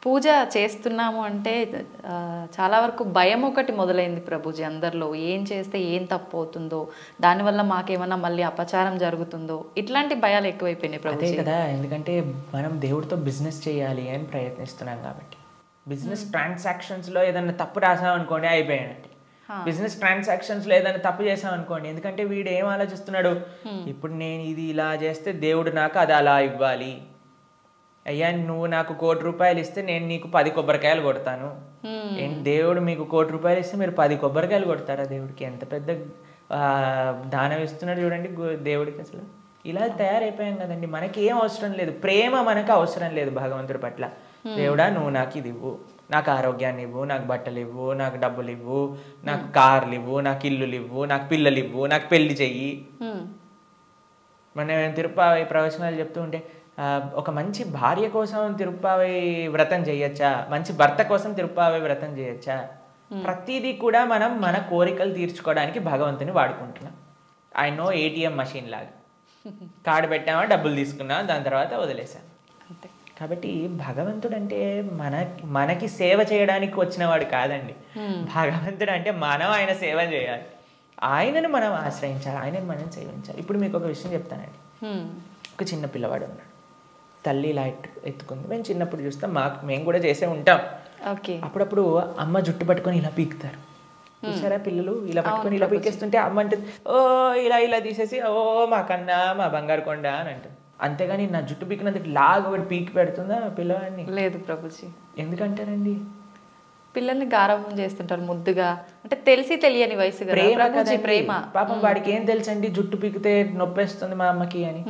పూజ చేస్తున్నాము అంటే చాలా వరకు భయం ఒకటి మొదలైంది ప్రభుజీ అందరిలో. ఏం చేస్తే ఏం తప్పు అవుతుందో, దానివల్ల మాకేమన్నా మళ్ళీ అపచారం జరుగుతుందో, ఇట్లాంటి భయాలు ఎక్కువైపోయినాయి అదే ప్రభుజీ. కదా, ఎందుకంటే మనం దేవుడితో బిజినెస్ చేయాలి అని ప్రయత్నిస్తున్నాం కాబట్టి. బిజినెస్ ట్రాన్సాక్షన్స్లో ఏదైనా తప్పు రాసాం అనుకోండి అయిపోయానంటే. బిజినెస్ ట్రాన్సాక్షన్స్లో ఏదైనా తప్పు చేసాం అనుకోండి, ఎందుకంటే వీడు ఏం ఆలోచిస్తున్నాడు, ఇప్పుడు నేను ఇది ఇలా చేస్తే దేవుడు నాకు అది అలా ఇవ్వాలి, అయ్యా నువ్వు నాకు ₹1,00,00,000 ఇస్తే నేను నీకు 10 కొబ్బరికాయలు కొడతాను. ఏంటి దేవుడు మీకు ₹1,00,00,000 ఇస్తే మీరు 10 కొబ్బరికాయలు కొడతారా దేవుడికి? ఎంత పెద్ద దానం ఇస్తున్నాడు చూడండి దేవుడికి. అసలు ఇలా తయారైపోయాం కదండి. మనకి ఏం అవసరం లేదు, ప్రేమ మనకు అవసరం లేదు భగవంతుడి పట్ల. దేవుడా నువ్వు నాకు ఇది ఇవ్వు, నాకు ఆరోగ్యాన్ని ఇవ్వు, నాకు బట్టలు ఇవ్వు, నాకు డబ్బులు ఇవ్వు, నాకు కార్లు ఇవ్వు, నాకు ఇల్లులు ఇవ్వు, నాకు పిల్లలు ఇవ్వు, నాకు పెళ్లి చెయ్యి. మనం తిరుప్పావై ప్రవచనాలు చెప్తూ ఉంటే ఒక మంచి భార్య కోసం తిరుప్పావై వ్రతం చేయొచ్చా, మంచి భర్త కోసం తిరుప్పావై వ్రతం చేయొచ్చా? ప్రతిదీ కూడా మనం మన కోరికలు తీర్చుకోవడానికి భగవంతుని వాడుకుంటున్నాం. ఐ నో ఏటీఎం మషిన్ లాగా కార్డు పెట్టామా, డబ్బులు తీసుకున్నా, దాని తర్వాత వదిలేసాం. కాబట్టి భగవంతుడు అంటే మనకి సేవ చేయడానికి వచ్చినవాడు కాదండి. భగవంతుడు అంటే మనం ఆయన సేవ చేయాలి, ఆయనను మనం ఆశ్రయించాలి, ఆయనను మనం సేవించాలి. ఇప్పుడు మీకు ఒక విషయం చెప్తానండి. ఒక చిన్న పిల్లవాడు ఉన్నాడు, తల్లి ఇలా ఎత్తుకుంది. మేము చిన్నప్పుడు చూస్తాం, మేము కూడా చేసే ఉంటాం. అప్పుడప్పుడు అమ్మ జుట్టు పట్టుకొని ఇలా పీకుతారు చూసారా, పిల్లలు ఇలా పట్టుకొని ఇలా పీకేస్తుంటే అమ్మ అంటుంది ఓ ఇలా ఇలా తీసేసి ఓ మా కన్నా మా బంగారు కొండ అని అంటుంది. అంతేగాని నా జుట్టు పీకినందుకు లాగా ఒకటి పీకి పెడుతుందా పిల్లవాడిని? లేదు ప్రభుజీ. ఎందుకంటారండి? పిల్లల్ని గారాబం చేస్తుంటారు ముద్దుగా, అంటే తెలిసి తెలియని వయసు ప్రేమ. పాపం వాడికి ఏం తెలుసండి జుట్టు పీకితే నొప్పేస్తుంది మా అమ్మకి అని.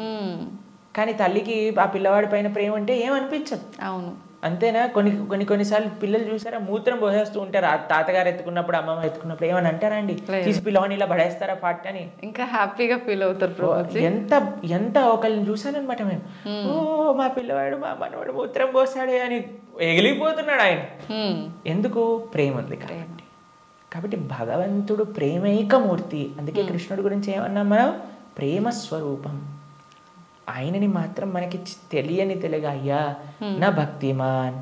కానీ తల్లికి ఆ పిల్లవాడి పైన ప్రేమ అంటే ఏమనిపించదు. అవును అంతేనా? కొన్నిసార్లు పిల్లలు చూసారా మూత్రం పోసేస్తూ ఉంటారు, ఆ తాతగారు ఎత్తుకున్నప్పుడు అమ్మమ్మ ఎత్తుకున్నప్పుడు ఏమని అంటారా అండి, తీసి పిల్లవాడిని ఇలా పడేస్తారా పాట అని? ఇంకా హ్యాపీగా ఫీల్ అవుతారు. ఎంత ఒకళ్ళని చూసానమాట మేము, ఓ మా పిల్లవాడు మా మనవాడు మూత్రం పోసాడే అని ఎగిలిపోతున్నాడు ఆయన. ఎందుకు? ప్రేమ ఉంది కాబట్టి భగవంతుడు ప్రేమైకమూర్తి. అందుకే కృష్ణుడి గురించి ఏమన్నా మనం ప్రేమ స్వరూపం. ఆయనని మాత్రం మనకి తెలియగా అయ్యా నా భక్తిమాన్,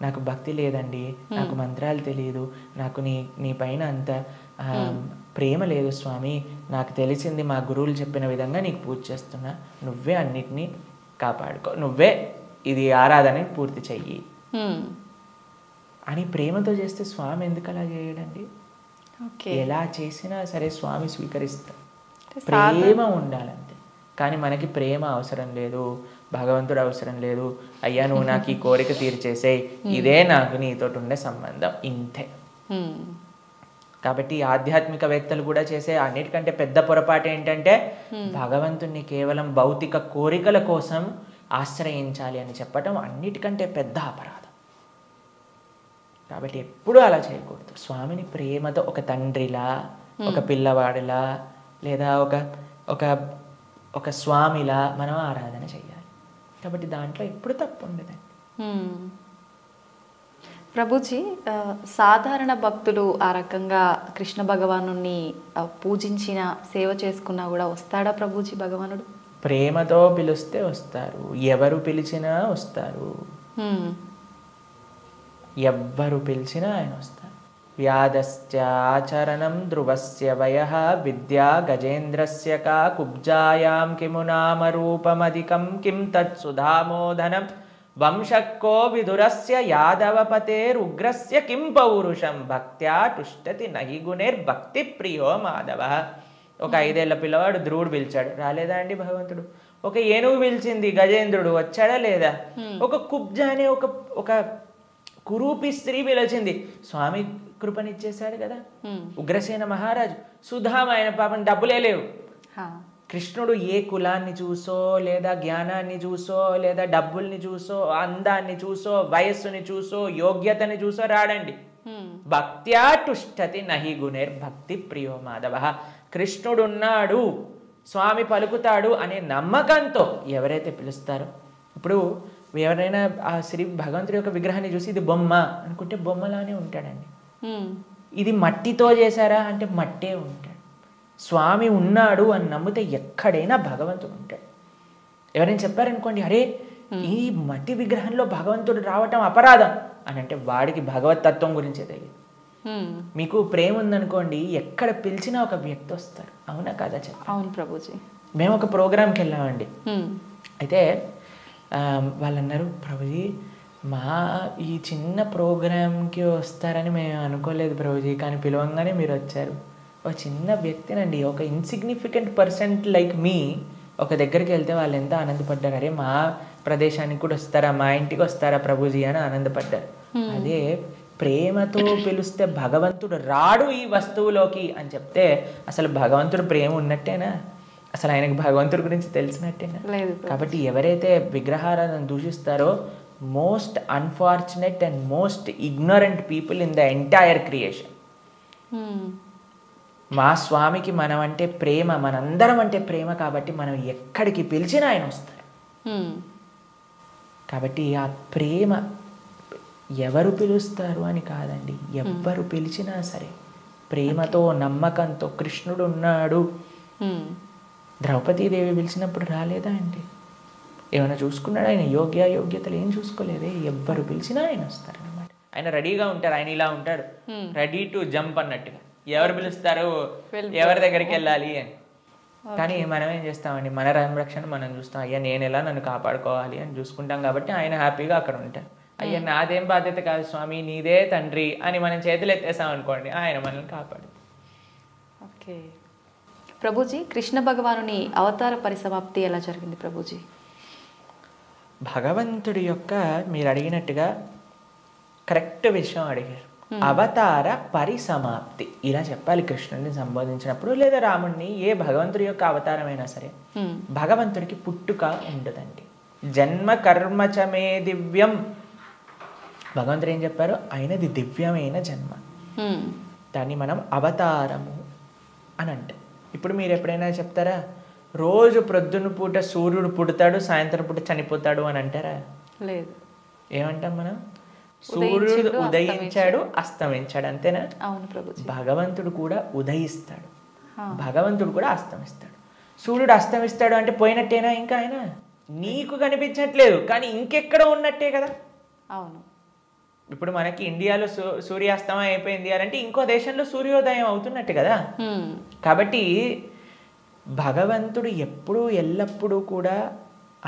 నాకు భక్తి లేదండి, నాకు మంత్రాలు తెలియదు, నాకు నీ పైన అంత ప్రేమ లేదు స్వామి, నాకు తెలిసింది మా గురువులు చెప్పిన విధంగా నీకు పూజ చేస్తున్నా, నువ్వే అన్నిటినీ కాపాడుకో, నువ్వే ఇది ఆరాధన పూర్తి చెయ్యి అని ప్రేమతో చేస్తే స్వామి ఎందుకు అలా చేయడండి? ఎలా చేసినా సరే స్వామి స్వీకరిస్తాడు. ప్రేమ ఉండాలంతే. కానీ మనకి ప్రేమ అవసరం లేదు, భగవంతుడు అవసరం లేదు. అయ్యా నువ్వు నాకు ఈ కోరిక తీర్చేసేయ్, ఇదే నాకు నీతో ఉండే సంబంధం, ఇంతే. కాబట్టి ఆధ్యాత్మికవేత్తలు కూడా చేసే అన్నిటికంటే పెద్ద పొరపాటు ఏంటంటే భగవంతుణ్ణి కేవలం భౌతిక కోరికల కోసం ఆశ్రయించాలి అని చెప్పటం అన్నిటికంటే పెద్ద అపరాధం. కాబట్టి ఎప్పుడూ అలా చేయకూడదు. స్వామిని ప్రేమతో ఒక తండ్రిలా, ఒక పిల్లవాడిలా, లేదా ఒక స్వామిలా మనం ఆరాధన చేయాలి. కాబట్టి దాంట్లో ఎప్పుడు తప్పు ఉండదండి. ప్రభుజీ, సాధారణ భక్తులు ఆ రకంగా కృష్ణ భగవాను పూజించిన సేవ చేసుకున్నా కూడా వస్తాడా ప్రభుజీ భగవానుడు? ప్రేమతో పిలిస్తే వస్తారు, ఎవరు పిలిచినా వస్తారు, ఎవ్వరు పిలిచినా ఆయన వస్తారు. వ్యాధశ్చాచరణం ధ్రువస్య వయః విద్యా గజేంద్రస్య కా కుబ్జాయాం కిము నామ రూపమధికం కిం తత్సుధామోదనం వంశక్కో విదురస్య యాదవపతేరుగ్రస్య కిం పౌరుషం భక్త్యా టుష్టతి నహి గుణైర్భక్తి ప్రియో మాధవ. ఒక 5 ఏళ్ల పిల్లవాడు ధ్రువుడు పిలిచాడు, రాలేదా అండి భగవంతుడు? ఒక ఏనుగు పిలిచింది, గజేంద్రుడు వచ్చాడా లేదా? ఒక కుబ్జ అనే ఒక కురూపి స్త్రీ పిలిచింది, స్వామి కృపనిచ్చేశాడు కదా. ఉగ్రసేన మహారాజు, సుధామ ఆయన పాపం డబ్బులే లేవు. కృష్ణుడు ఏ కులాన్ని చూసో, లేదా జ్ఞానాన్ని చూసో, లేదా డబ్బుల్ని చూసో, అందాన్ని చూసో, వయస్సుని చూసో, యోగ్యతని చూసో రాడండి. భక్త్యా టుష్టతి నహి గుణైర్భక్తి ప్రియో మాధవ. కృష్ణుడున్నాడు, స్వామి పలుకుతాడు అనే నమ్మకంతో ఎవరైతే పిలుస్తారో, ఇప్పుడు ఎవరైనా ఆ శ్రీ భగవంతుడి యొక్క విగ్రహాన్ని చూసి ఇది బొమ్మ అనుకుంటే బొమ్మలానే ఉంటాడండి. ఇది మట్టితో చేశారా అంటే మట్టే ఉంటాడు. స్వామి ఉన్నాడు అని నమ్మితే ఎక్కడైనా భగవంతుడు ఉంటాడు. ఎవరైనా చెప్పారనుకోండి, అరే ఈ మట్టి విగ్రహంలో భగవంతుడు రావటం అపరాధం అని అంటే వాడికి భగవత్ తత్వం గురించే తెలియదు. మీకు ప్రేమ ఉందనుకోండి, ఎక్కడ పిలిచినా ఒక వ్యక్తి వస్తారు. అవునా కాదా చెప్పండి? అవును ప్రభుజీ. మేము ఒక ప్రోగ్రామ్కి వెళ్ళామండి. అయితే వాళ్ళు అన్నారు, ప్రభుజీ మా ఈ చిన్న ప్రోగ్రామ్కి వస్తారని మేము అనుకోలేదు ప్రభుజీ, కానీ పిలవంగానే మీరు వచ్చారు. ఒక చిన్న వ్యక్తినండి, ఒక ఇన్సిగ్నిఫికెంట్ పర్సెంట్ లైక్ మీ ఒక దగ్గరికి వెళ్తే వాళ్ళు ఎంత ఆనందపడ్డారు. అరే మా ప్రదేశానికి కూడా వస్తారా, మా ఇంటికి వస్తారా ప్రభుజీ అని ఆనందపడ్డారు. అదే ప్రేమతో పిలిస్తే భగవంతుడు రాడు ఈ వస్తువులోకి అని చెప్తే అసలు భగవంతుడు ప్రేమ ఉన్నట్టేనా? అసలు ఆయనకి భగవంతుడి గురించి తెలిసినట్టేనా? కాబట్టి ఎవరైతే విగ్రహాలను దూషిస్తారో most unfortunate and most ignorant people in the entire creation. మా స్వామికి మనం అంటే ప్రేమ, మనందరం అంటే ప్రేమ, కాబట్టి మనం ఎక్కడికి పిలిచినా ఆయన వస్తారు. కాబట్టి ఆ ప్రేమ ఎవరు పిలుస్తారు అని కాదండి, ఎవ్వరు పిలిచినా సరే ప్రేమతో నమ్మకంతో కృష్ణుడు ఉన్నాడు. ద్రౌపదీదేవి పిలిచినప్పుడు రాలేదా అండి? ఏమైనా చూసుకున్నాడు ఆయన? యోగ్యతలు ఏం చూసుకోలేదే. ఎవ్వరు పిలిచినా ఆయన వస్తారు అన్నమాట. ఆయన రెడీగా ఉంటారు, ఆయన ఇలా ఉంటాడు, రెడీ టు జంప్ అన్నట్టుగా. ఎవరు పిలుస్తారు, ఎవరి దగ్గరికి వెళ్ళాలి అని. కానీ మనం ఏం చేస్తామండి, మన సంరక్షణ మనం చూస్తాం. అయ్యా నేను ఎలా నన్ను కాపాడుకోవాలి అని చూసుకుంటాం. కాబట్టి ఆయన హ్యాపీగా అక్కడ ఉంటారు. అయ్యా నాదేం బాధ్యత కాదు స్వామి, నీదే తండ్రి అని మనం చేతులు ఎత్తేసాం అనుకోండి, ఆయన మనల్ని కాపాడు. ఓకే ప్రభుజీ, కృష్ణ భగవానుని అవతార పరిసమాప్తి ఎలా జరిగింది ప్రభుజీ? భగవంతుడి యొక్క మీరు అడిగినట్టుగా కరెక్ట్ విషయం అడిగారు. అవతార పరిసమాప్తి ఇలా చెప్పాలి కృష్ణుడిని సంబోధించినప్పుడు, లేదా రాముడిని. ఏ భగవంతుడి యొక్క అవతారమైనా సరే భగవంతుడికి పుట్టుక ఉండదండి. జన్మ కర్మచమే దివ్యం. భగవంతుడు ఏం చెప్పారు? ఆయనది దివ్యమైన జన్మ. దాన్ని మనం అవతారము అని అంటాం. ఇప్పుడు మీరు ఎప్పుడైనా చెప్తారా, రోజు ప్రొద్దున పూట సూర్యుడు పుడతాడు, సాయంత్రం పూట చనిపోతాడు అని అంటారా? లేదు. ఏమంటాం మనం? సూర్యుడు ఉదయించాడు, అస్తమించాడు, అంతేనా? అవును ప్రభుజీ. భగవంతుడు కూడా ఉదయిస్తాడు, భగవంతుడు కూడా అస్తమిస్తాడు. సూర్యుడు అస్తమిస్తాడు అంటే పోయినట్టేనా? ఇంకా ఆయన నీకు కనిపించట్లేదు, కానీ ఇంకెక్కడ ఉన్నట్టే కదా. అవును. ఇప్పుడు మనకి ఇండియాలో సూర్యాస్తమయం అయిపోయింది అని అంటే ఇంకో దేశంలో సూర్యోదయం అవుతున్నట్టు కదా. కాబట్టి భగవంతుడు ఎప్పుడూ ఎల్లప్పుడూ కూడా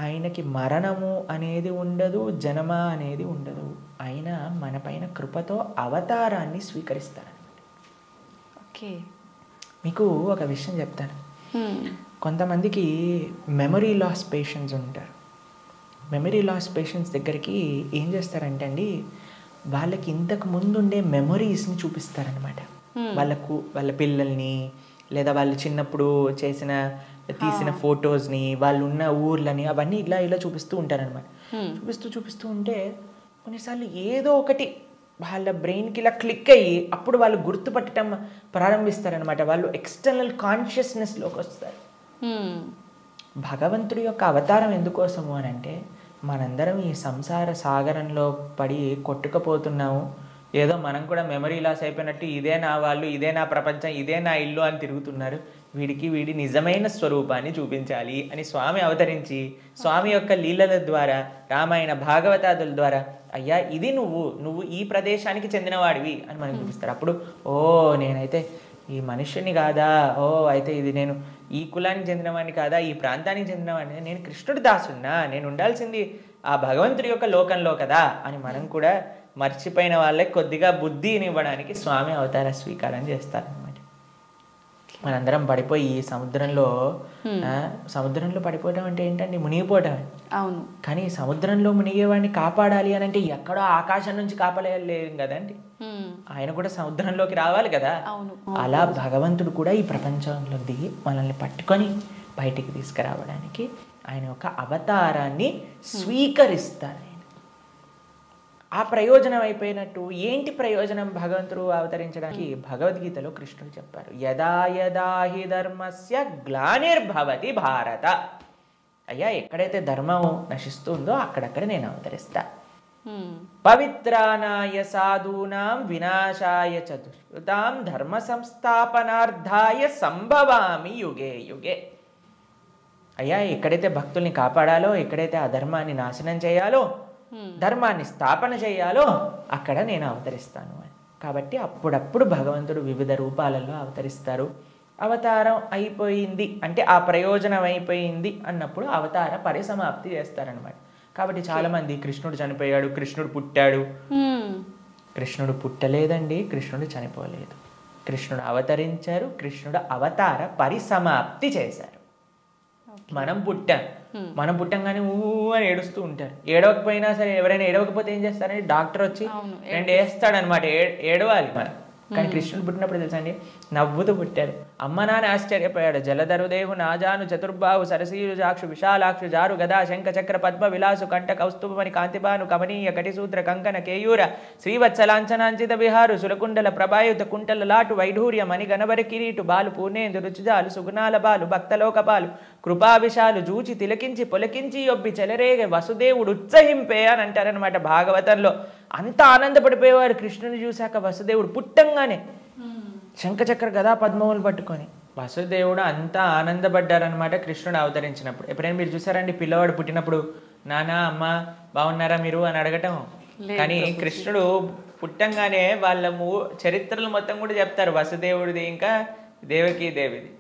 ఆయనకి మరణము అనేది ఉండదు, జన్మ అనేది ఉండదు. ఆయన మన పైన కృపతో అవతారాన్ని స్వీకరిస్తారనమాట. ఓకే, మీకు ఒక విషయం చెప్తాను. కొంతమందికి మెమరీ లాస్ పేషెంట్స్ ఉంటారు. మెమరీ లాస్ పేషెంట్స్ దగ్గరికి ఏం చేస్తారంటే అండి, వాళ్ళకి ఇంతకు ముందు ఉండే మెమరీస్ని చూపిస్తారనమాట. వాళ్ళ పిల్లల్ని, లేదా వాళ్ళు చిన్నప్పుడు తీసిన ఫొటోస్ని, వాళ్ళు ఉన్న ఊర్లని, అవన్నీ ఇలా చూపిస్తూ ఉంటారనమాట. చూపిస్తూ ఉంటే కొన్నిసార్లు ఏదో ఒకటి వాళ్ళ బ్రెయిన్కి ఇలా క్లిక్ అయ్యి అప్పుడు వాళ్ళు గుర్తుపట్టడం ప్రారంభిస్తారనమాట. వాళ్ళు ఎక్స్టర్నల్ కాన్షియస్నెస్లోకి వస్తారు. భగవంతుడి యొక్క అవతారం ఎందుకోసము అని అంటే, మనందరం ఈ సంసార సాగరంలో పడి కొట్టుకుపోతున్నాము. ఏదో మనం కూడా మెమరీ లాస్ అయిపోయినట్టు ఇదే నా వాళ్ళు, ఇదే నా ప్రపంచం, ఇదే నా ఇల్లు అని తిరుగుతున్నారు. వీడి నిజమైన స్వరూపాన్ని చూపించాలి అని స్వామి అవతరించి, స్వామి యొక్క లీలల ద్వారా, రామాయణ భాగవతాదుల ద్వారా, అయ్యా ఇది నువ్వు ఈ ప్రదేశానికి చెందినవాడివి అని మనకు చూపిస్తారు. అప్పుడు ఓ నేనైతే ఈ మనుష్యుని కాదా, ఓ అయితే ఇది నేను ఈ కులానికి చెందినవాడిని కాదా, ఈ ప్రాంతానికి చెందినవాడిని, నేను కృష్ణుడి దాసున్నా, నేను ఉండాల్సింది ఆ భగవంతుడి యొక్క లోకంలో కదా అని మనం కూడా మర్చిపోయిన వాళ్ళకి కొద్దిగా బుద్ధిని ఇవ్వడానికి స్వామి అవతార స్వీకారం చేస్తారనమాట. మనందరం పడిపోయి ఈ సముద్రంలో పడిపోవడం అంటే ఏంటండి? మునిగిపోవటం. అవును. కానీ సముద్రంలో మునిగేవాడిని కాపాడాలి అని అంటే ఎక్కడో ఆకాశం నుంచి కాపాడలేం కదండి, ఆయన కూడా సముద్రంలోకి రావాలి కదా. అలా భగవంతుడు కూడా ఈ ప్రపంచంలో దిగి మనల్ని పట్టుకొని బయటికి తీసుకురావడానికి ఆయన ఒక అవతారాన్ని స్వీకరిస్తారు. ఆ ప్రయోజనం అయిపోయినట్టు ఏంటి ప్రయోజనం భగవంతుడు అవతరించడానికి? భగవద్గీతలో కృష్ణుడు చెప్పారు, యదా యదా హి ధర్మస్య గ్లానిర్భవతి భారత. అయ్యా ఎక్కడైతే ధర్మం నశిస్తుందో అక్కడక్కడ నేను అవతరిస్తా. పవిత్రానాయ సాధూనాం వినాశాయ చతుష్కృతాం ధర్మ సంస్థాపనార్థాయ సంభవామి యుగే యుగే. అయ్యా ఎక్కడైతే భక్తుల్ని కాపాడాలో, ఎక్కడైతే అధర్మాన్ని నాశనం చేయాలో, ధర్మాన్ని స్థాపన చేయాలో అక్కడ నేను అవతరిస్తాను అని. కాబట్టి అప్పుడప్పుడు భగవంతుడు వివిధ రూపాలలో అవతరిస్తారు. అవతారం అయిపోయింది అంటే ఆ ప్రయోజనం అయిపోయింది అన్నప్పుడు అవతార పరిసమాప్తి చేస్తారనమాట. కాబట్టి చాలామంది కృష్ణుడు చనిపోయాడు, కృష్ణుడు పుట్టాడు. కృష్ణుడు పుట్టలేదండి, కృష్ణుడు చనిపోలేదు. కృష్ణుడు అవతరించారు, కృష్ణుడు అవతార పరిసమాప్తి చేశారు. మనం పుట్టంగానే ఊ అని ఏడుస్తూ ఉంటారు. ఏడవకపోయినా సరే, ఎవరైనా ఏడవకపోతే ఏం చేస్తారంటే డాక్టర్ వచ్చి రెండు వేస్తాడనమాట, ఏడవాలి మనం. కానీ కృష్ణుడు పుట్టినప్పుడు తెలుసా అండి, నవ్వుతూ పుట్టాడు. అమ్మ నాన్న ఆశ్చర్యపోయాడు. జలధరుదేహు నాజాను చతుర్బాహు సరసీరు జాక్షు విశాలాక్షు జారు గదా శంఖ చక్ర పద్మ విలాసు కంఠ కౌస్తుభమణి కాంతిబాను కమనీయ కటిసూత్ర కంకణ కేయూర శ్రీవత్సలాంఛనాంచిత విహారు సురకుండల ప్రభాయుత కుంటల లాటు వైఢూర్య మణి గణవరి కిరీటు బాలు పూర్ణేందు రుచిజాలు సుగుణాల బాలు భక్తలోకపాలు కృపావిశాలు జూచి తిలకించి పొలకించి యొబ్బి చెలరేగ వసుదేవుడు ఉత్సహింపే అని అంటారనమాట భాగవతంలో. అంత ఆనందపడిపోయేవారు కృష్ణుని చూశాక. వసుదేవుడు పుట్టంగానే శంఖచక్ర గదా పద్మములు పట్టుకొని వసుదేవుడు అంతా ఆనందపడ్డారనమాట కృష్ణుడు అవతరించినప్పుడు. ఎప్పుడైనా మీరు చూసారండి పిల్లవాడు పుట్టినప్పుడు నాన్న అమ్మ బాగున్నారా మీరు అని అడగటం? కానీ కృష్ణుడు పుట్టంగానే వాళ్ళ చరిత్రలు మొత్తం కూడా చెప్తారు, వసుదేవుడిది ఇంకా దేవకీ దేవిది.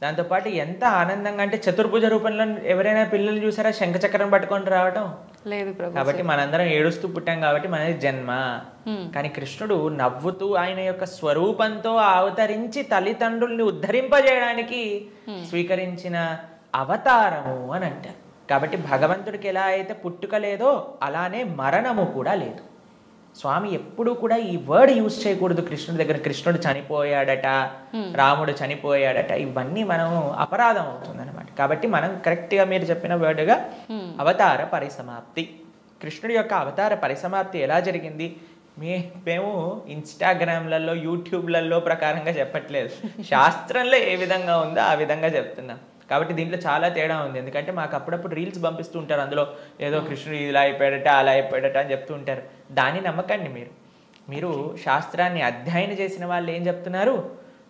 దాంతోపాటు ఎంత ఆనందంగా అంటే చతుర్భుజ రూపంలో ఎవరైనా పిల్లలు చూసారా శంఖచక్రం పట్టుకొని రావటం? లేదు. కాబట్టి మనందరం ఏడుస్తూ పుట్టాం కాబట్టి మనది జన్మ. కానీ కృష్ణుడు నవ్వుతూ ఆయన యొక్క స్వరూపంతో అవతరించి తల్లిదండ్రుల్ని ఉద్ధరింపజేయడానికి స్వీకరించిన అవతారము అని అంటారు. కాబట్టి భగవంతుడికి ఎలా అయితే పుట్టుక లేదో అలానే మరణము కూడా లేదు. స్వామి ఎప్పుడు కూడా ఈ వర్డ్ యూజ్ చేయకూడదు కృష్ణుడి దగ్గర. కృష్ణుడు చనిపోయాడట, రాముడు చనిపోయాడట, ఇవన్నీ మనం అపరాధం అవుతుంది అనమాట. కాబట్టి మనం కరెక్ట్గా మీరు చెప్పిన వర్డ్గా అవతార పరిసమాప్తి. కృష్ణుడి యొక్క అవతార పరిసమాప్తి ఎలా జరిగింది? మేము ఇన్స్టాగ్రామ్లలో యూట్యూబ్లలో ప్రకారంగా చెప్పట్లేదు, శాస్త్రంలో ఏ విధంగా ఉందో ఆ విధంగా చెప్తున్నాం. కాబట్టి దీంట్లో చాలా తేడా ఉంది. ఎందుకంటే మాకు అప్పుడప్పుడు రీల్స్ పంపిస్తూ ఉంటారు, అందులో ఏదో కృష్ణుడు ఇలా అయిపోయాడట అలా అయిపోయాడట అని చెప్తూ ఉంటారు. దాన్ని నమ్మకండి. మీరు శాస్త్రాన్ని అధ్యయనం చేసిన వాళ్ళు ఏం చెప్తున్నారు,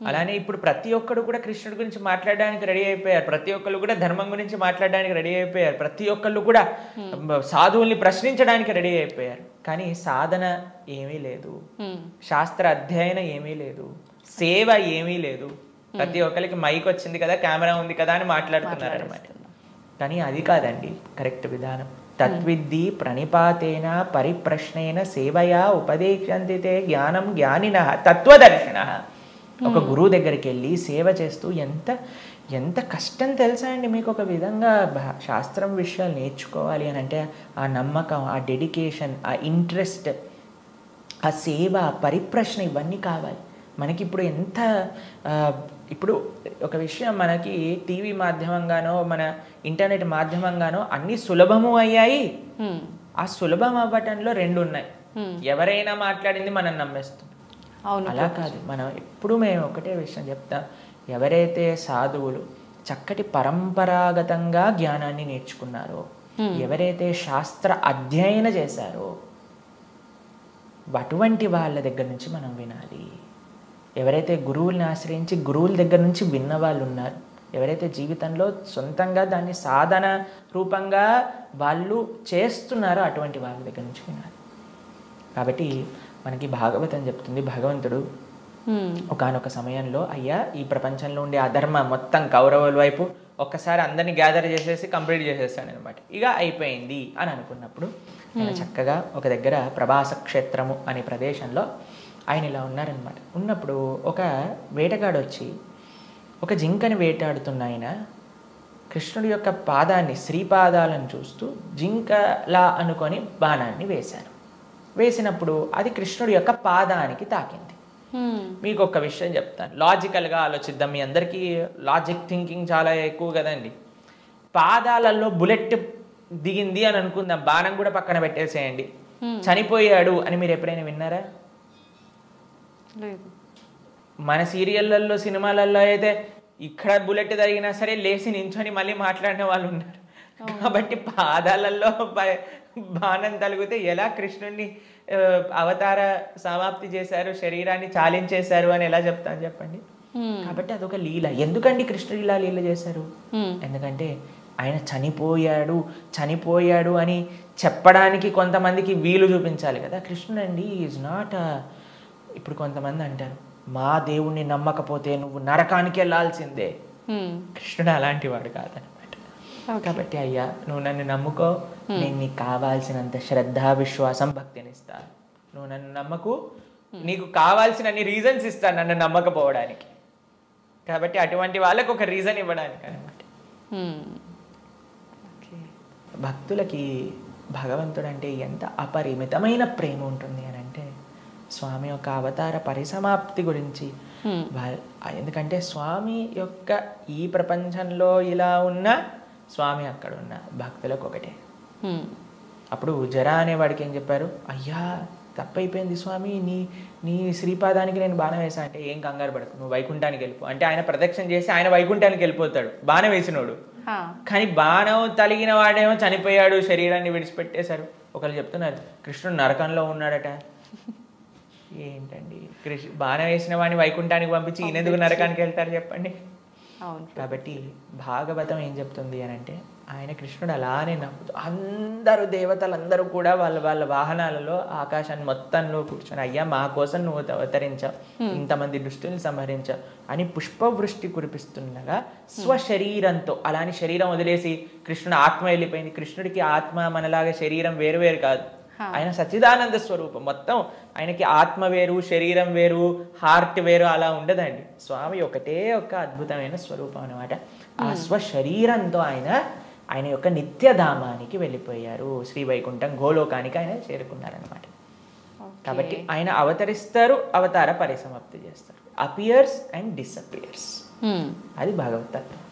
అలానే ఇప్పుడు ప్రతి ఒక్కరు కూడా కృష్ణుడి గురించి మాట్లాడడానికి రెడీ అయిపోయారు. ప్రతి ఒక్కరు కూడా ధర్మం గురించి మాట్లాడడానికి రెడీ అయిపోయారు. ప్రతి ఒక్కళ్ళు కూడా సాధువుల్ని ప్రశ్నించడానికి రెడీ అయిపోయారు. కానీ సాధన ఏమీ లేదు, శాస్త్ర అధ్యయనం ఏమీ లేదు, సేవ ఏమీ లేదు. ప్రతి ఒక్కరికి మైక్ వచ్చింది కదా, కెమెరా ఉంది కదా అని మాట్లాడుతున్నారు అనమాట. కానీ అది కాదండి కరెక్ట్ విధానం. తద్విద్ధి ప్రణిపాతేన పరిప్రశ్నేన సేవయా ఉపదేశంతితే జ్ఞానం జ్ఞానిన తత్వదర్శిన. ఒక గురువు దగ్గరికి వెళ్ళి సేవ చేస్తూ ఎంత కష్టం తెలుసా అండి మీకు? ఒక విధంగా శాస్త్రం విషయాలు నేర్చుకోవాలి అని అంటే ఆ నమ్మకం, ఆ డెడికేషన్, ఆ ఇంట్రెస్ట్, ఆ సేవ, పరిప్రశ్న ఇవన్నీ కావాలి మనకి. ఇప్పుడు ఒక విషయం మనకి టీవీ మాధ్యమంగానో మన ఇంటర్నెట్ మాధ్యమంగానో అన్ని సులభము అయ్యాయి. ఆ సులభం అవ్వటంలో రెండు ఉన్నాయి. ఎవరైనా మాట్లాడింది మనం నమ్మేస్తాం. అలా కాదు. మనం ఎప్పుడు మేము ఒకటే విషయం చెప్తాం, ఎవరైతే సాధువులు చక్కటి పరంపరాగతంగా జ్ఞానాన్ని నేర్చుకున్నారో, ఎవరైతే శాస్త్ర అధ్యయనం చేశారో అటువంటి వాళ్ళ దగ్గర నుంచి మనం వినాలి. ఎవరైతే గురువుల్ని ఆశ్రయించి గురువుల దగ్గర నుంచి విన్న వాళ్ళు ఉన్నారు, ఎవరైతే జీవితంలో సొంతంగా దాన్ని సాధన రూపంగా వాళ్ళు చేస్తున్నారో అటువంటి వాళ్ళ దగ్గర నుంచి వినాలి. కాబట్టి మనకి భాగవతం చెప్తుంది, భగవంతుడు ఒకానొక సమయంలో అయ్యా ఈ ప్రపంచంలో ఉండే అధర్మ మొత్తం కౌరవుల వైపు ఒక్కసారి అందరినీ గ్యాదర్ చేసేసి కంప్లీట్ చేసేసాడు అనమాట. ఇక అయిపోయింది అని అనుకున్నప్పుడు ఆయన చక్కగా ఒక దగ్గర ప్రభాస క్షేత్రము అనే ప్రదేశంలో ఆయన ఇలా ఉన్నారనమాట. ఉన్నప్పుడు ఒక వేటగాడు వచ్చి ఒక జింకని వేటాడుతున్న ఆయన కృష్ణుడి యొక్క పాదాన్ని, శ్రీపాదాలను చూస్తూ జింకలా అనుకొని బాణాన్ని వేశారు. వేసినప్పుడు అది కృష్ణుడి యొక్క పాదానికి తాకింది. మీకు ఒక విషయం చెప్తాను, లాజికల్గా ఆలోచిద్దాం. మీ అందరికీ లాజిక్ థింకింగ్ చాలా ఎక్కువ కదండి. పాదాలలో బుల్లెట్ దిగింది అని అనుకుందాం, బాణం కూడా పక్కన పెట్టేసేయండి, చనిపోయాడు అని మీరు ఎప్పుడైనా విన్నారా? మన సీరియళ్ళల్లో సినిమాలలో అయితే ఇక్కడ బుల్లెట్ తగినా సరే లేచి నించొని మళ్ళీ మాట్లాడిన వాళ్ళు ఉన్నారు. కాబట్టి పాదాలలో బాణం తలిగితే ఎలా కృష్ణుడిని అవతార సమాప్తి చేశారు, శరీరాన్ని చాలించేశారు అని ఎలా చెప్తాను చెప్పండి. కాబట్టి అదొక లీల. ఎందుకండి కృష్ణుడు ఇలా లీల చేశారు? ఎందుకంటే ఆయన చనిపోయాడు అని చెప్పడానికి కొంతమందికి వీలు చూపించాలి కదా. కృష్ణుడు అండి ఈజ్ నాట్. ఇప్పుడు కొంతమంది అంటారు మా దేవుణ్ణి నమ్మకపోతే నువ్వు నరకానికి వెళ్ళాల్సిందే. కృష్ణుడు అలాంటి వాడు కాదనమాట. కాబట్టి అయ్యా నువ్వు నన్ను నమ్ముకో, నేను నీకు కావాల్సినంత శ్రద్ధ విశ్వాసం భక్తిని ఇస్తాను. నువ్వు నన్ను నమ్మకు, నీకు కావాల్సినన్ని రీజన్స్ ఇస్తాను నన్ను నమ్మకపోవడానికి. కాబట్టి అటువంటి వాళ్ళకు ఒక రీజన్ ఇవ్వడానికి అనమాట. భక్తులకి భగవంతుడు అంటే ఎంత అపరిమితమైన ప్రేమ ఉంటుంది అని అంటే స్వామి యొక్క అవతార పరిసమాప్తి గురించి ఎందుకంటే స్వామి యొక్క ఈ ప్రపంచంలో ఇలా ఉన్న స్వామి అక్కడ ఉన్న భక్తులకు ఒకటే. అప్పుడు జరా అనేవాడికి ఏం చెప్పారు, అయ్యా తప్పైపోయింది స్వామి, నీ శ్రీపాదానికి నేను బాణం వేసా అంటే ఏం కంగారు పడకు, నువ్వు వైకుంఠానికి వెళ్ళిపో అంటే ఆయన ప్రదక్షిణ చేసి ఆయన వైకుంఠానికి వెళ్ళిపోతాడు బాణం వేసినోడు. కానీ బాణం తలిగిన వాడేమో చనిపోయాడు, శరీరాన్ని విడిచిపెట్టేశారు. ఒకళ్ళు చెప్తున్నారు కృష్ణుడు నరకంలో ఉన్నాడట. ఏంటండి బాణం వేసిన వాడిని వైకుంఠానికి పంపించి ఈయనెందుకు నరకానికి వెళ్తారు చెప్పండి. కాబట్టి భాగవతం ఏం చెప్తుంది అని అంటే ఆయన కృష్ణుడు అలానే నమ్ముతూ అందరూ దేవతలందరూ కూడా వాళ్ళ వాహనాలలో ఆకాశాన్ని మొత్తంలో కూర్చొని అయ్యా మా కోసం నువ్వు అవతరించావు, ఇంతమంది దుష్టుల్ని సంహరించావు అని పుష్పవృష్టి కురిపిస్తుండగా స్వశరీరంతో అలాని శరీరం వదిలేసి కృష్ణుడు ఆత్మ వెళ్ళిపోయింది. కృష్ణుడికి ఆత్మ మనలాగా శరీరం వేరు వేరు కాదు, ఆయన సచ్చిదానంద స్వరూపం. మొత్తం ఆయనకి ఆత్మ వేరు శరీరం వేరు హార్ట్ వేరు అలా ఉండదండి. స్వామి ఒకటే ఒక అద్భుతమైన స్వరూపం అనమాట. ఆ స్వశరీరంతో ఆయన యొక్క నిత్యధామానికి వెళ్ళిపోయారు, శ్రీవైకుంఠం గోలోకానికి ఆయన చేరుకున్నారనమాట. కాబట్టి ఆయన అవతరిస్తారు, అవతార పరిసమాప్తి చేస్తారు, అపియర్స్ అండ్ డిసపియర్స్. అది భగవతత్వం.